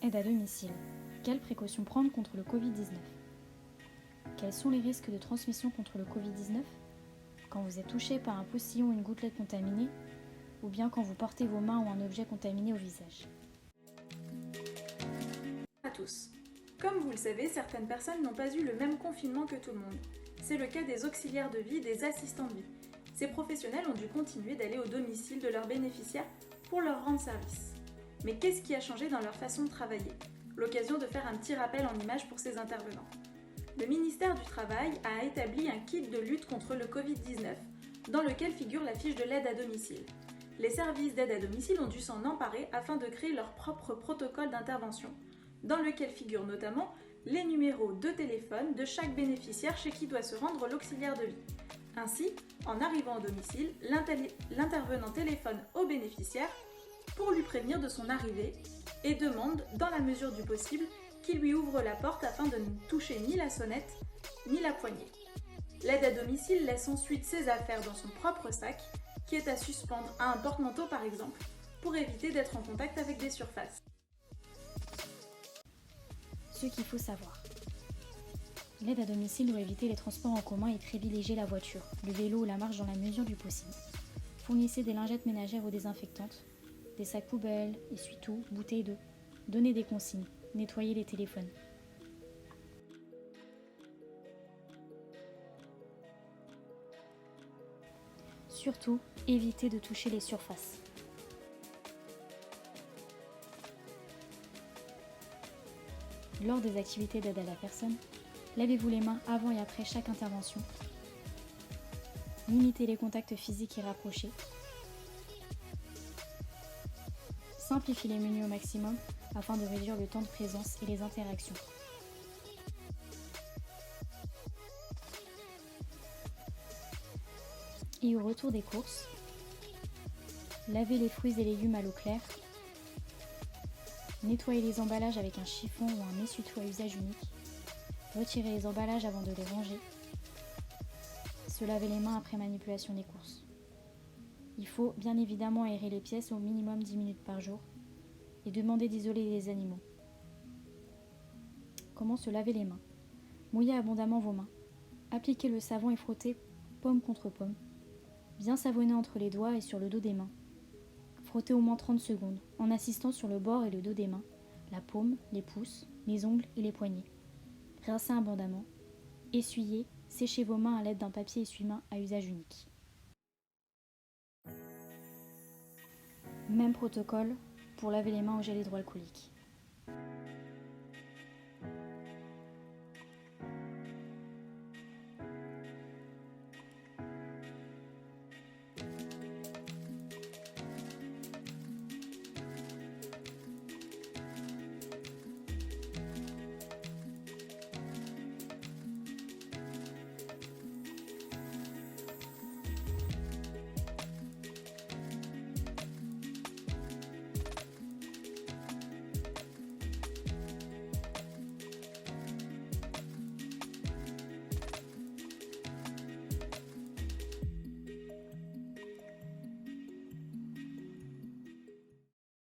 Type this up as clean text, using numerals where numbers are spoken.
Aide à domicile. Quelles précautions prendre contre le Covid-19 ? Quels sont les risques de transmission contre le Covid-19 ? Quand vous êtes touché par un postillon ou une gouttelette contaminée, ou bien quand vous portez vos mains ou un objet contaminé au visage. À tous. Comme vous le savez, certaines personnes n'ont pas eu le même confinement que tout le monde. C'est le cas des auxiliaires de vie et des assistants de vie. Ces professionnels ont dû continuer d'aller au domicile de leurs bénéficiaires pour leur rendre service. Mais qu'est-ce qui a changé dans leur façon de travailler ? L'occasion de faire un petit rappel en images pour ces intervenants. Le ministère du Travail a établi un kit de lutte contre le Covid-19, dans lequel figure la fiche de l'aide à domicile. Les services d'aide à domicile ont dû s'en emparer afin de créer leur propre protocole d'intervention, dans lequel figurent notamment les numéros de téléphone de chaque bénéficiaire chez qui doit se rendre l'auxiliaire de vie. Ainsi, en arrivant au domicile, l'intervenant téléphone au bénéficiaire pour lui prévenir de son arrivée et demande, dans la mesure du possible, qu'il lui ouvre la porte afin de ne toucher ni la sonnette ni la poignée. L'aide à domicile laisse ensuite ses affaires dans son propre sac, qui est à suspendre à un porte-manteau par exemple, pour éviter d'être en contact avec des surfaces. Ce qu'il faut savoir. L'aide à domicile doit éviter les transports en commun et privilégier la voiture, le vélo ou la marche dans la mesure du possible. Fournissez des lingettes ménagères ou désinfectantes, des sacs poubelles, essuie-tout, bouteilles d'eau. Donnez des consignes, nettoyez les téléphones. Surtout, évitez de toucher les surfaces. Lors des activités d'aide à la personne, lavez-vous les mains avant et après chaque intervention. Limitez les contacts physiques et rapprochés. Simplifiez les menus au maximum afin de réduire le temps de présence et les interactions. Et au retour des courses, lavez les fruits et légumes à l'eau claire. Nettoyez les emballages avec un chiffon ou un essuie-tout à usage unique. Retirez les emballages avant de les ranger. Se laver les mains après manipulation des courses. Il faut bien évidemment aérer les pièces au minimum 10 minutes par jour et demander d'isoler les animaux. Comment se laver les mains ? Mouillez abondamment vos mains. Appliquez le savon et frottez paume contre paume. Bien savonner entre les doigts et sur le dos des mains. Frottez au moins 30 secondes en assistant sur le bord et le dos des mains, la paume, les pouces, les ongles et les poignets. Rincez abondamment. Essuyez, séchez vos mains à l'aide d'un papier essuie-mains à usage unique. Même protocole pour laver les mains au gel hydroalcoolique.